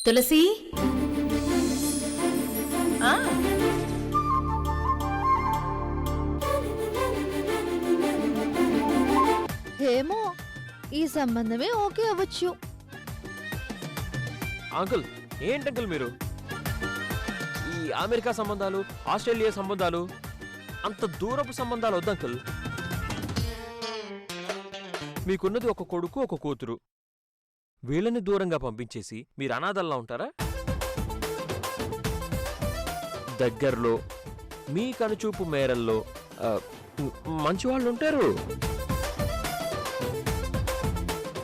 తులసి ఆ, ఏమో ఈ సంబంధమే ఓకే అవ్వచ్చు. అంకుల్ ఏంటి అంకుల్ మీరు ఈ అమెరికా సంబంధాలు ఆస్ట్రేలియా సంబంధాలు అంత దూరపు సంబంధాలు వద్దు అంకుల్. మీకున్నది ఒక కొడుకు ఒక కూతురు, వీళ్ళని దూరంగా పంపించేసి మీరు అనాథల్లా ఉంటారా? దగ్గరలో మీ కనుచూపు మేరల్లో మంచివాళ్ళు ఉంటారు.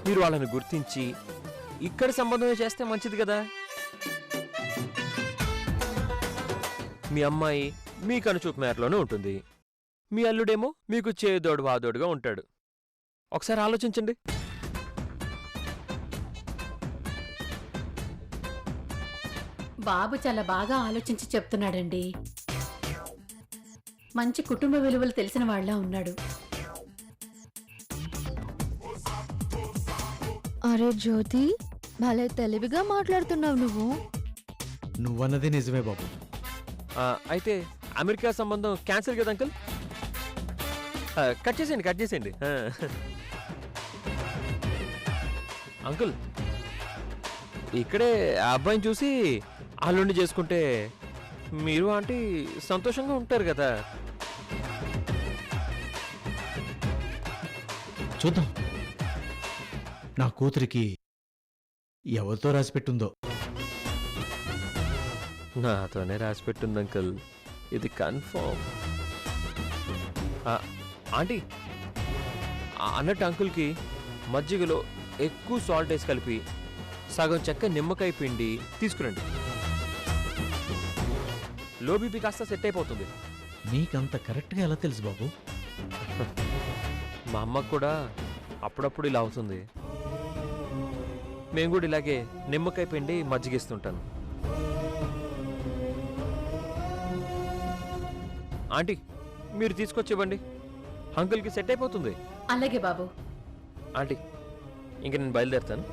మీరు వాళ్ళని గుర్తించి ఇక్కడ సంబంధమే చేస్తే మంచిది కదా. మీ అమ్మాయి మీ కనుచూపు మేరలోనే ఉంటుంది, మీ అల్లుడేమో మీకు చేదోడు వాదోడుగా ఉంటాడు. ఒకసారి ఆలోచించండి. బాబు చాలా బాగా ఆలోచించి చెప్తున్నాడండి. మంచి కుటుంబ విలువలు తెలిసిన వాళ్ళ ఉన్నాడు. అరే జ్యోతి, భలే తెలివిగా మాట్లాడుతున్నావు నువ్వు. నువ్వన్నది నిజమే బాబు. అయితే అమెరికా సంబంధం క్యాన్సిల్ కదా అంకుల్? కట్ చేసేయండి, కట్ చేసేయండి. అంకుల్ ఇక్కడే ఆ అబ్బాయిని చూసి అల్లుండి చేసుకుంటే మీరు ఆంటీ సంతోషంగా ఉంటారు కదా. చూద్దాం నా కూతురికి ఎవరితో రాసిపెట్టుందో. నాతోనే రాసిపెట్టుంది అంకుల్, ఇది కన్ఫర్మ్. ఆంటీ అన్నట్టు అంకుల్కి మజ్జిగలో ఎక్కువ సాల్ట్ వేసి కలిపి సగం చెక్క నిమ్మకాయ పిండి తీసుకురండి. లో బీపీ కాస్త సెట్ అయిపోతుంది. నీకంత కరెక్ట్గా ఎలా తెలుసు బాబు? మా అమ్మకు కూడా అప్పుడప్పుడు ఇలా అవుతుంది. మేము కూడా ఇలాగే నిమ్మకాయ పిండి మజ్జిగిస్తుంటాను. ఆంటీ మీరు తీసుకొచ్చివ్వండి, అంకుల్కి సెట్ అయిపోతుంది. అలాగే బాబు. ఆంటీ ఇంక నేను బయలుదేరుతాను.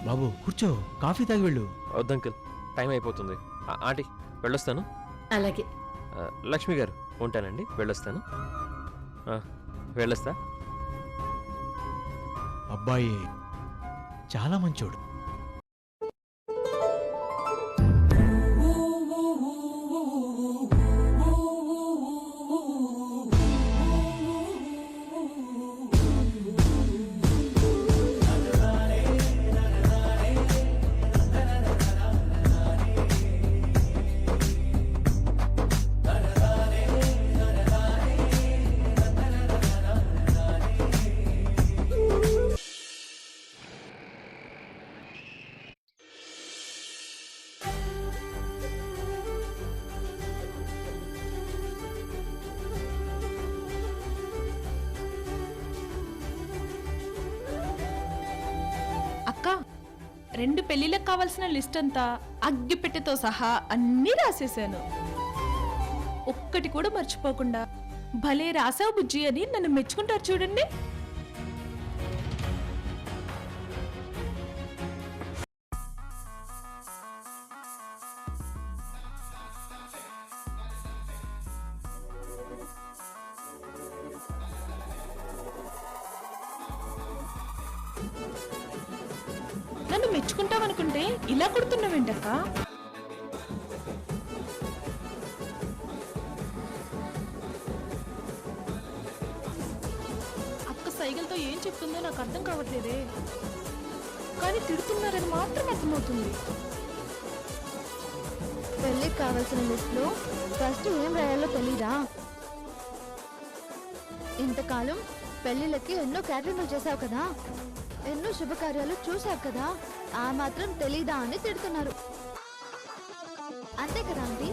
బాబు కూర్చో, కాఫీ తాగి వెళ్ళు. వద్దు అంకుల్, టైం అయిపోతుంది. ఆంటీ వెళ్ళొస్తాను. అలాగే. లక్ష్మి గారు ఉంటానండి, వెళ్ళొస్తాను. వెళ్ళొస్తా. అబ్బాయి చాలా మంచోడు. అక్క, 2 పెళ్లిళ్ళకి కావాల్సిన లిస్ట్ అంతా అగ్గిపెట్టెతో సహా అన్నీ రాసేశాను. ఒక్కటి కూడా మర్చిపోకుండా. భలే రాసావు బుజ్జి అని నన్ను మెచ్చుకుంటారు చూడండి. నన్ను మెచ్చుకుంటావనుకుంటే ఇలా కుడుతున్నావేంటక్క? అక్క సైగలతో ఏం చెప్తుందో నాకు అర్థం కావట్లేదే, కానీ తిడుతున్నారని మాత్రం అర్థమవుతుంది. పెళ్ళికి కావాల్సిన లిస్ట్లో ఫస్ట్ ఏం రాయాలో తెలీదా? ఇంతకాలం పెళ్ళిళ్ళకి ఎన్నో క్యాటరింగ్లు చేశావు కదా, ఎన్నో శుభకార్యాలు చూశావు కదా, ఆ మాత్రం తెలీదా అని తిడుతున్నారు. అంతే కదా ఆంటీ?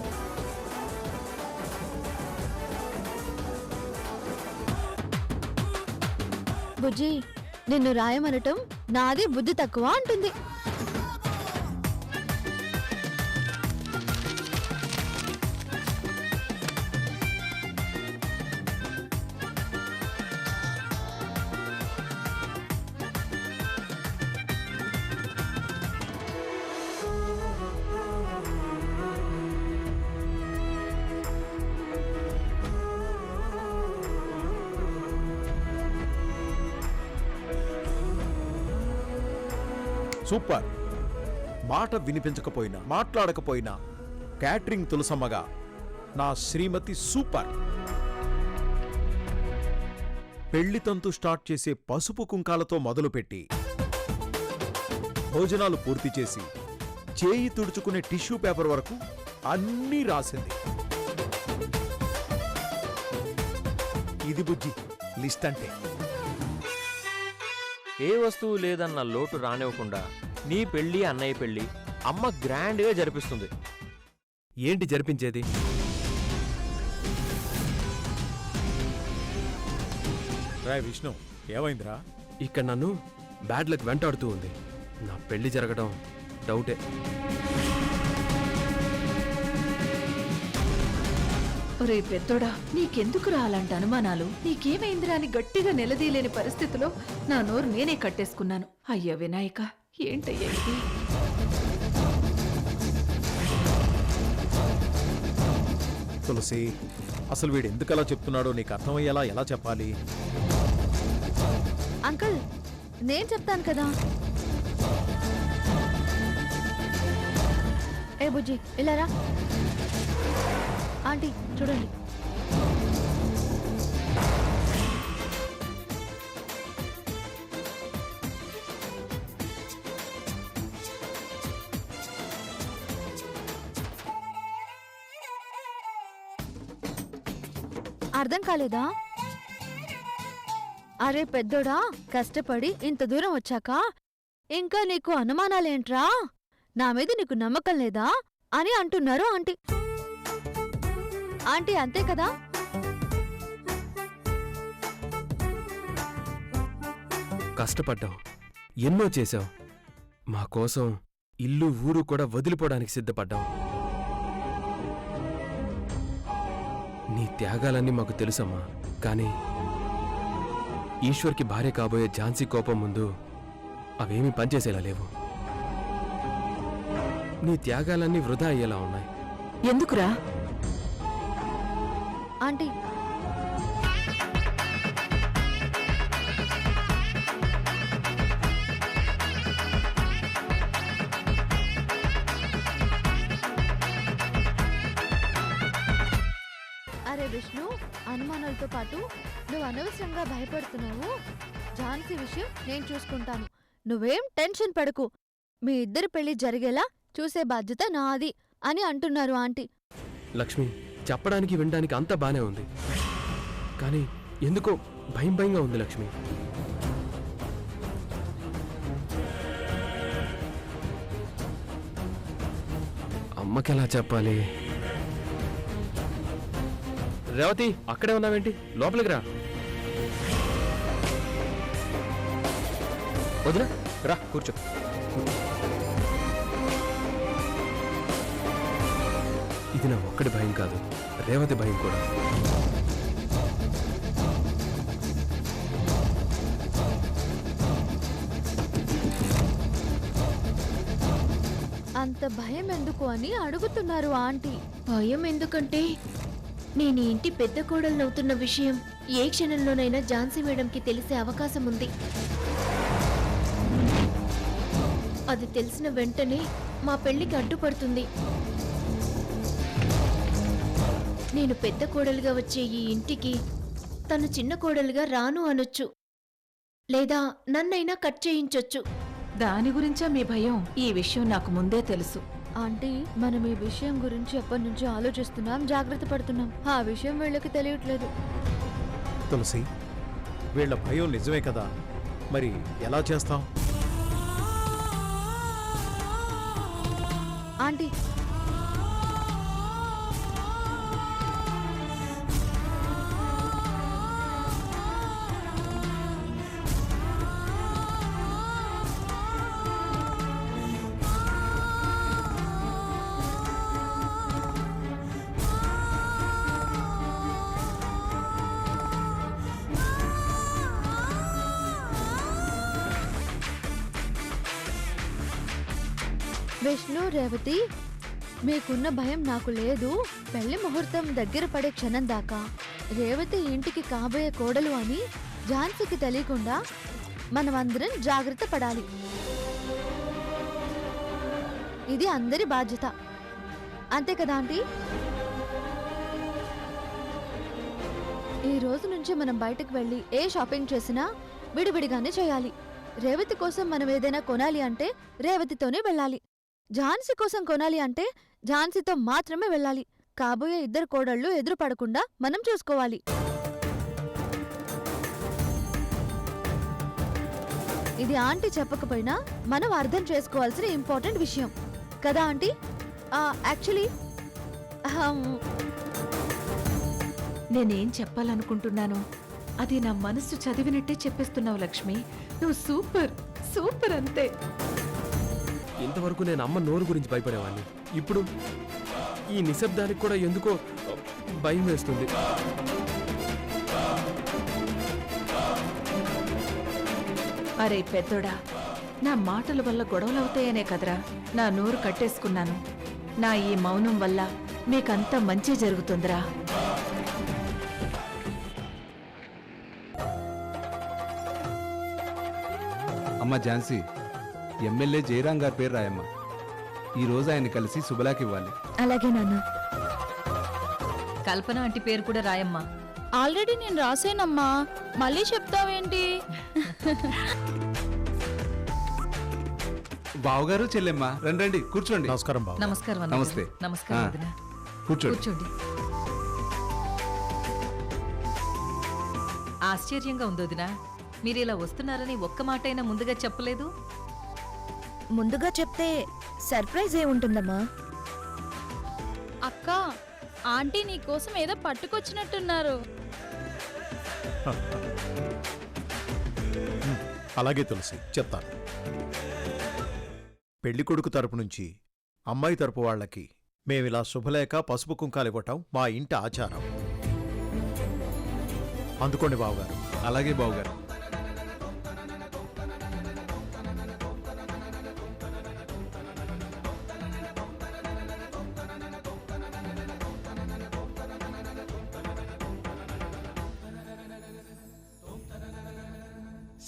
బుజ్జి, నిన్ను రాయమనటం నాది బుద్ధి తక్కువ అంటుంది. సూపర్. మాట వినిపించకపోయినా మాట్లాడకపోయినా క్యాటరింగ్ తులసమ్మగా నా శ్రీమతి సూపర్. పెళ్లి తంతు స్టార్ట్ చేసే పసుపు కుంకాలతో మొదలుపెట్టి భోజనాలు పూర్తి చేసి చేయి తుడుచుకునే టిష్యూ పేపర్ వరకు అన్నీ రాసింది. ఇది బుజ్జి లిస్ట్ అంటే. ఏ వస్తువు లేదన్న లోటు రానివ్వకుండా నీ పెళ్ళి అన్నయ్య పెళ్ళి అమ్మ గ్రాండ్గా జరిపిస్తుంది. ఏంటి జరిపించేది? రాయ్ విష్ణు, ఏమైందిరా? ఇక్కడ నన్ను బ్యాడ్ లక్ వెంటాడుతూ ఉంది. నా పెళ్లి జరగడం డౌటే. ఒరే పెద్దోడా, నీకెందుకు రాలంట అనుమానాలు? నీకేమైందిరా అని గట్టిగా నిలదీయలేని పరిస్థితిలో నా నోరు నేనే కట్టేసుకున్నాను. అయ్యా వినాయక, ఏంటయ్యా ఇది? తులసి, అసలు వీడు ఎందుకలా చెప్తున్నాడో నీకు అర్థమయ్యేలా ఎలా చెప్పాలి? అంకుల్, నేను చెప్తాను కదా. ఏ బుజ్జి, ఇలా రా. ఆంటీ చూడండి. అర్థం కాలేదా? అరే పెద్దోడా, కష్టపడి ఇంత దూరం వచ్చాక ఇంకా నీకు అనుమానాలేంట్రా? నా మీద నీకు నమ్మకం లేదా అని అంటున్నారు ఆంటీ. ఆంటీ అంతే కదా? కష్టపడ్డావు, ఎన్నో చేశావు. మా కోసం ఇల్లు ఊరు కూడా వదిలిపోవడానికి సిద్ధపడ్డావు. నీ త్యాగాలన్నీ మాకు తెలుసమ్మా. కానీ ఈశ్వర్కి భార్య కాబోయే ఝాన్సీ కోపం ముందు అవేమీ పనిచేసేలా లేవు. నీ త్యాగాలన్నీ వృధా అయ్యేలా ఉన్నాయి. ఎందుకురా? ఆంటీ అరే విష్ణు, అనుమానాలతో పాటు నువ్వు అనవసరంగా భయపడుతున్నావు. ఝాన్సీ విషయం నేను చూసుకుంటాను. నువ్వేం టెన్షన్ పడకు. మీ ఇద్దరి పెళ్లి జరిగేలా చూసే బాధ్యత నాది అని అంటున్నారు ఆంటీ. లక్ష్మి, చెప్పడానికి వినడానికి అంతా బానే ఉంది, కానీ ఎందుకో భయం భయంగా ఉంది లక్ష్మి. అమ్మకెలా చెప్పాలి? రేవతి, అక్కడే ఉన్నావేంటి? లోపలికి రా. వదినా రా కూర్చో. ఇది నా ఒక్కడి భయం కాదు, రేవతి భయం కూడా. అంత భయం ఎందుకు అని అడుగుతున్నారు ఆంటీ. భయం ఎందుకంటే నేను ఈ ఇంటి పెద్ద కోడలనవుతున్న విషయం ఏ క్షణంలోనైనా ఝాన్సీ మేడంకి తెలిసే అవకాశం ఉంది. అది తెలిసిన వెంటనే మా పెళ్లికి అడ్డుపడుతుంది. నేను పెద్ద కోడలుగా వచ్చే ఈ ఇంటికి తను చిన్న కోడలుగా రాను అనొచ్చు, లేదా నన్నైనా కట్ చేయించొచ్చు. దాని గురించా మీ భయం? ఈ విషయం నాకు ముందే తెలుసు. ఆంటీ, మనం ఈ విషయం గురించి ఎప్పటి నుంచి ఆలోచిస్తున్నాం, జాగ్రత్త పడుతున్నాం. ఆ విషయం వీళ్ళకి తెలియట్లేదు. తులసి, వీళ్ళ భయం నిజమే కదా, మరి ఎలా చేస్తాం? ఆంటీ విష్ణు, రేవతి, మీకున్న భయం నాకు లేదు. పెళ్లి ముహూర్తం దగ్గర పడే క్షణం దాకా రేవతి ఇంటికి కాబోయే కోడలు అని ఝాన్సీకి తెలియకుండా మనమందరం జాగ్రత్త పడాలి. ఇది అందరి బాధ్యత. అంతే కదా ఆంటీ? ఈ రోజు నుంచి మనం బయటకు వెళ్ళి ఏ షాపింగ్ చేసినా విడివిడిగానే చేయాలి. రేవతి కోసం మనం ఏదైనా కొనాలి అంటే రేవతితోనే వెళ్ళాలి. ఝాన్సీ కోసం కొనాలి అంటే ఝాన్సీతో మాత్రమే వెళ్ళాలి. కాబోయే ఇద్దరు కోడళ్ళు ఎదురు పడకుండా మనం చూసుకోవాలి. ఇది ఆంటీ చెప్పకపోయినా మనం అర్థం చేసుకోవాల్సిన ఇంపార్టెంట్ విషయం కదా ఆంటీ? యాక్చువల్లీ నేనేం చెప్పాలనుకుంటున్నాను అది నా మనసు చదివినట్టే చెప్పేస్తున్నావు లక్ష్మి. నువ్వు సూపర్ సూపర్ అంతే. ఇంతవరకు నేను అమ్మ నోరు గురించి భయపడేవాడిని. ఇప్పుడు ఈ నిశ్శబ్దానికి కూడా ఎందుకో భయం వేస్తుంది. అరే పెద్దోడా, నా మాటల వల్ల గొడవలవుతాయనే కదరా నా నోరు కట్టేసుకున్నాను. నా ఈ మౌనం వల్ల మీకంతా మంచి జరుగుతుందిరా. అమ్మ ఝాన్సీ, ఎమ్మెల్యే జయరాం గారి పేరు రాయమ్మ. ఈరోజు ఆయన కలిసి శుభలాకి ఇవ్వాలి. అలాగే నాన్న. కల్పన ఆంటీ పేరు కూడా రాయమ్మా. ఆల్రెడీ నేను రాసేనమ్మా, మళ్ళీ చెప్తావేంటి? బావగారు చెల్లెమ్మ రండి రండి కూర్చోండి. నమస్కారం బాబు. నమస్కారం అన్నయ్య. నమస్తే. నమస్కారం ఆ. వదిన. కూర్చోండి. కూర్చోండి. ఆశ్చర్యంగా ఉంది వదిన, మీరు ఇలా వస్తున్నారని ఒక్క మాటైనా ముందుగా చెప్పలేదు. ముందుగా చెప్తే సర్ప్రైజ్ ఏ ఉంటుందమ్మా? అక్క, ఆంటీ నీకోసం ఏదో పట్టుకొచ్చినట్టున్నారు. అలాగే తులసి, చెప్తాను. పెళ్లి కొడుకు తరపు నుంచి అమ్మాయి తరపు వాళ్ళకి మేమిలా శుభలేఖ పసుపు కుంకాలు ఇవ్వటం మా ఇంటి ఆచారం. అందుకోండి బావగారు. అలాగే బావగారు.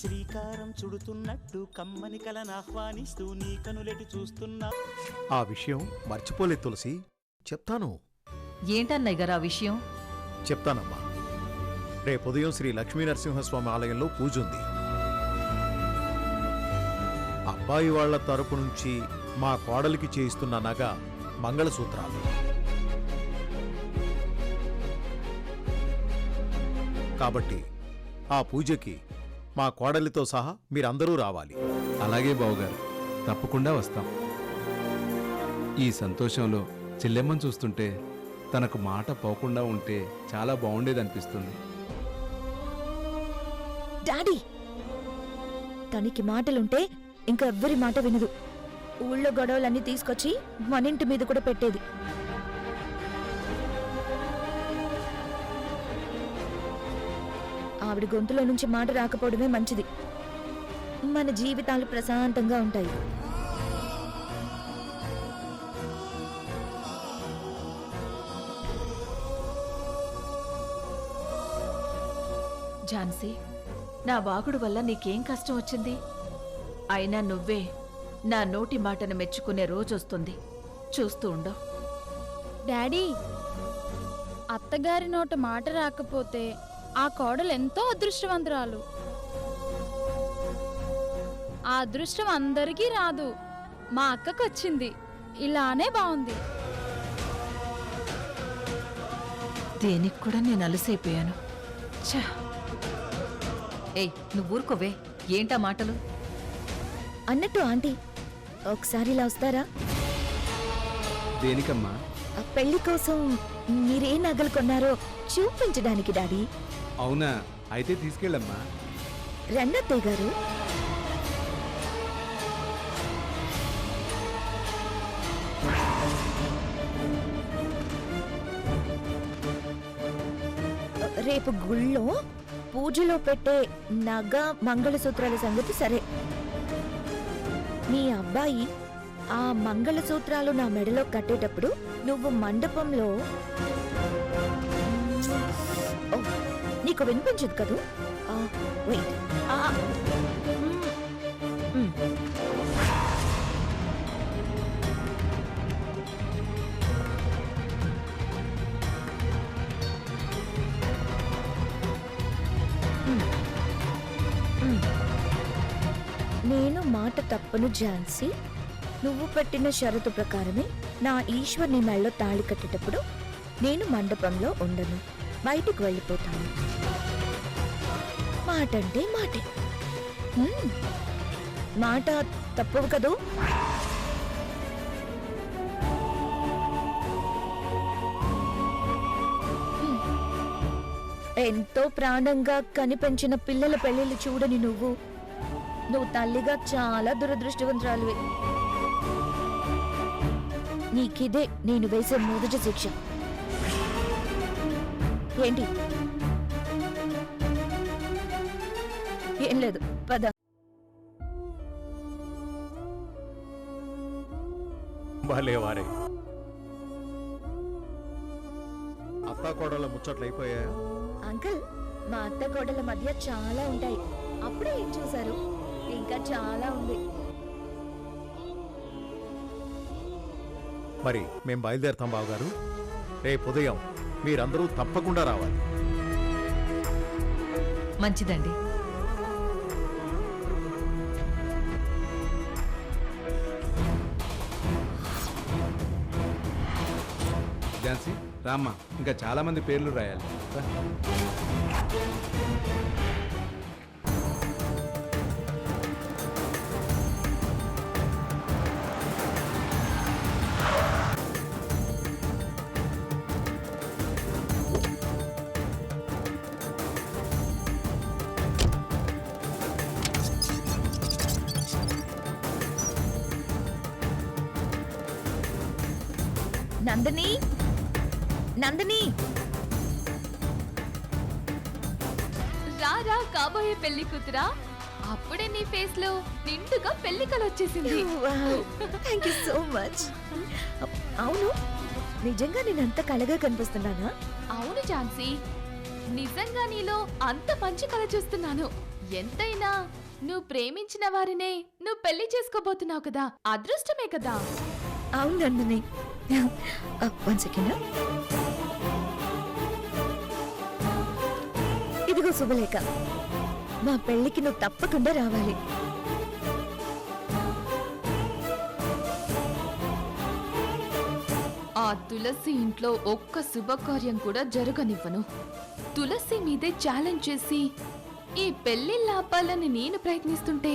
శ్రీకారం చుడుతున్నట్టు కమ్మని కలను ఆహ్వానిస్తూ నీ కనులెటు చూస్తున్నా. ఆ విషయం మర్చిపోలేదు తులసి, చెప్తాను. ఏంటన్నయ్య గారు ఆ విషయం? చెప్తానమ్మా. రేపు ఉదయం శ్రీ లక్ష్మీ నరసింహస్వామి ఆలయంలో పూజ ఉంది. అబ్బాయి వాళ్ల తరపు నుంచి మా కోడలికి చేయిస్తున్న నగ మంగళసూత్రాలు. కాబట్టి ఆ పూజకి మా కోడలితో సహా మీరందరూ రావాలి. అలాగే బావగారు, తప్పకుండా వస్తాం. ఈ సంతోషంలో చెల్లెమ్మను చూస్తుంటే తనకు మాట పోకుండా ఉంటే చాలా బాగుండేదనిపిస్తుంది. డాడీ, తనకి మాటలుంటే ఇంకా ఎవ్వరి మాట వినదు. ఊళ్ళో గొడవలన్నీ తీసుకొచ్చి మన ఇంటి మీద కూడా పెట్టేది. ఆవిడ గొంతులో నుంచి మాట రాకపోవడమే మంచిది. మన జీవితాలు ప్రశాంతంగా ఉంటాయి. ఝాన్సీ, నా వాగుడు వల్ల నీకేం కష్టం వచ్చింది? అయినా నువ్వే నా నోటి మాటను మెచ్చుకునే రోజొస్తుంది. చూస్తూ ఉండవు. డాడీ, అత్తగారి నోట మాట రాకపోతే ఆ కోడలు ఎంతో అదృష్టవంతురాలు. ఆ అదృష్టం అందరికీ రాదు, మా అక్కకు వచ్చింది. ఇలానే బాగుంది. దేనికి కూడా నేను అలసైపోయాను. ఛ! ఏయ్, నువ్వు ఊరుకోవే. ఏంటా మాటలు? అన్నట్టు ఆంటీ, ఒకసారి ఇలా వస్తారా? దేనికమ్మా? ఆ పెళ్లి కోసం మీరే నగలు కొన్నారో చూపించడానికి డాడీ. అవునా? అయితే తీసుకెళ్ళమ్మా. రండత్తయ్య గారు. రేపు గుళ్ళో పూజలో పెట్టే నగ మంగళసూత్రాల సంగతి సరే. మీ అబ్బాయి ఆ మంగళసూత్రాలు నా మెడలో కట్టేటప్పుడు నువ్వు మండపంలో నీకు వినిపించదు కదూ? వెయిట్. నేను మాట తప్పను ఝాన్సీ. నువ్వు పెట్టిన షరతు ప్రకారమే నా ఈశ్వర్ నీ మెళ్ళో తాళి కట్టేటప్పుడు నేను మండపంలో ఉండను, బయటికి వెళ్ళిపోతాను. మాట అంటే మాటే. మాట తప్పవు కదూ? ఎంతో ప్రాణంగా కనిపెంచిన పిల్లల పెళ్లిళ్ళు చూడని నువ్వు తల్లిగా చాలా దురదృష్టవంతురాలివి. నీకిదే నేను వేసే మొదటి శిక్ష. ఏంటి? ఏం లేదు, పద. భలేవారే, అత్తాకోడళ్ళ ముచ్చట్లు అయిపోయాయా? అంకుల్, మా అత్త కోడల మధ్య చాలా ఉంటాయి. అప్పుడే ఏం చూసారు? ఇంకా చాలా ఉంది. మరి మేం బయలుదేరుతాం బావగారు. రేపు ఉదయం మీరందరూ తప్పకుండా రావాలి. మంచిదండి. ఝాన్సీ రామ్మా, ఇంకా చాలా మంది పేర్లు రాయాలి. రా. నందిని, నందిని, రారా కాబోయే పెళ్లి కూతురా. అప్పుడే నీ ఫేస్ లో నిండుగా పెళ్లి కల వచ్చేసింది. Thank you so much. అవును, నిజంగా నేనంత కళగా కనిపిస్తున్నానా? అవును ఝాన్సీ, నిజంగా నీలో అంత మంచి కళ చూస్తున్నాను. ఎంతైనా నువ్వు ప్రేమించిన వారినే నువ్వు పెళ్లి చేసుకోబోతున్నావు కదా, అదృష్టమే కదా. అవును నందిని. One second. ఇదిగో శుభలేఖ. మా పెళ్లికి నువ్వు తప్పకుండా రావాలి. ఆ తులసి ఇంట్లో ఒక్క శుభకార్యం కూడా జరగనివ్వను. తులసి మీదే ఛాలెంజ్ చేసి ఈ పెళ్లి లాపాలని నేను ప్రయత్నిస్తుంటే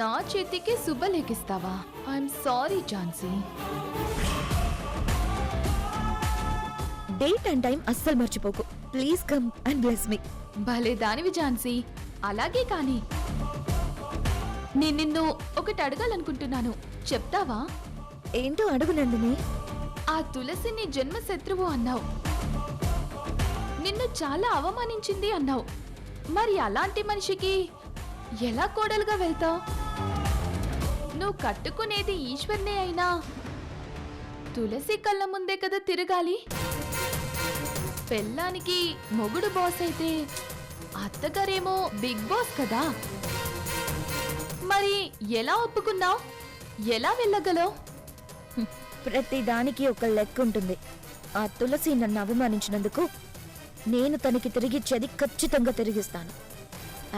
నా చేతికి శుభలేఖిస్తావా? I'm sorry Jhansi. Date and time అస్సలు మర్చిపోకు. Please come and bless me. భలే దానివి ఝాన్సీ, అలాగే కాని నేను నిన్ను ఒకటి అడగాలనుకుంటున్నాను, చెప్తావా? ఏంటో అడుగు నందిని. ఆ తులసి నీ జన్మ శత్రువు అన్నావు, నిన్ను చాలా అవమానించింది అన్నావు. మరి అలాంటి మనిషికి ఎలా కోడలుగా వెళ్తావు? నువ్వు కట్టుకునేది ఈశ్వర్నే అయినా తులసి కళ్ళ ముందే కదా తిరగాలి. పెళ్ళానికి మొగుడు బాస్ అయితే అత్తగారేమో బిగ్ బాస్ కదా. మరి ఎలా ఒప్పుకున్నావు? ఎలా వెళ్ళగలవు? ప్రతి దానికి ఒక లెక్క ఉంటుంది. ఆ తులసి నన్ను అవమానించినందుకు నేను తనకి తిరిగిచ్చేది ఖచ్చితంగా తిరిగిస్తాను.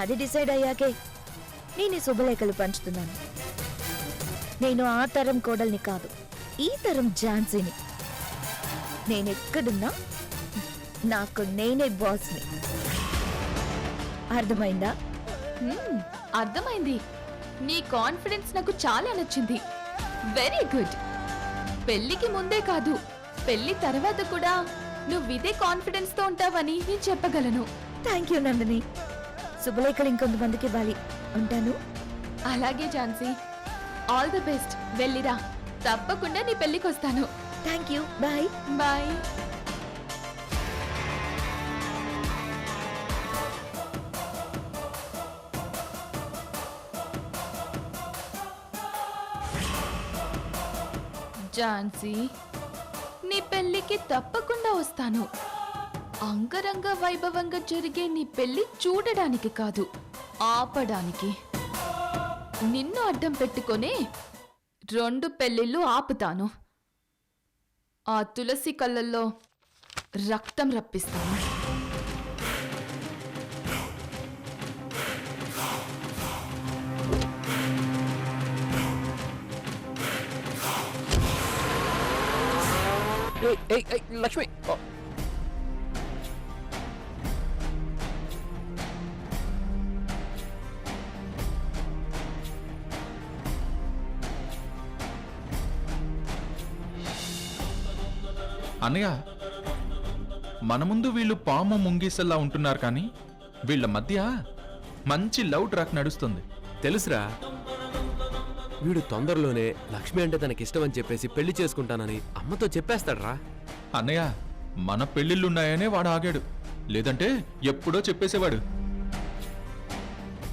అది డిసైడ్ అయ్యాకే నేను ఈ శుభలేఖలు పంచుతున్నాను. నేను ఆ తరం కోడల్ని కాదు, ఈ తరం ఝాన్సీని. నేనెక్కడున్నా నాకు నేనే బాస్ని. అర్థమైందా? అర్థమైంది. నీ కాన్ఫిడెన్స్ నాకు చాలా నచ్చింది. Very good. పెళ్లికి ముందే కాదు, పెళ్లి తర్వాత కూడా నువ్వు ఇదే కాన్ఫిడెన్స్ తో ఉంటావని నేను చెప్పగలను. Thank you Nandini. శుభలేఖలు ఇంకొంతమందికి ఇవ్వాలి. ఉంటాను. అలాగే ఝాన్సీ, ఆల్ ది బెస్ట్. వెళ్ళిరా, తప్పకుండా నీ పెళ్లికి వస్తాను. Thank you. Bye bye. Jhansi, నీ పెళ్లికి తప్పకుండా వస్తాను. అంగరంగ వైభవంగా జరిగే నీ పెళ్లి చూడడానికి కాదు, ఆపడానికి. నిన్ను అడ్డం పెట్టుకొని 2 పెళ్లిళ్ళు ఆపుతాను. ఆ తులసి కళ్ళల్లో రక్తం రప్పిస్తాను. లక్ష్మి అన్నయ్య, మన ముందు వీళ్ళు పాము ముంగీసల్లా ఉంటున్నారు కానీ వీళ్ళ మధ్య మంచి లవ్ ట్రాక్ నడుస్తుంది. తెలుసురా, వీడు తొందరలోనే లక్ష్మి అంటే తనకిష్టం అని చెప్పేసి పెళ్లి చేసుకుంటానని అమ్మతో చెప్పేస్తాడ్రా. అన్నయ్య, మన పెళ్ళిళ్ళున్నాయనే వాడు ఆగాడు, లేదంటే ఎప్పుడో చెప్పేసేవాడు.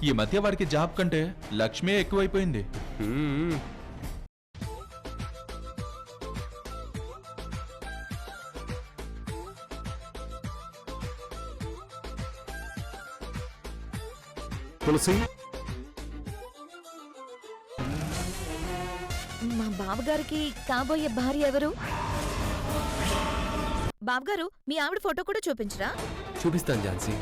ఈ మధ్య వాడికి జాబ్ కంటే లక్ష్మే ఎక్కువైపోయింది. తులసి, మా బావగారికి కాబోయే భార్య ఎవరు? బావగారు, మీ ఆవిడ ఫోటో కూడా చూపించరా? చూపిస్తాను ఝాన్సీ.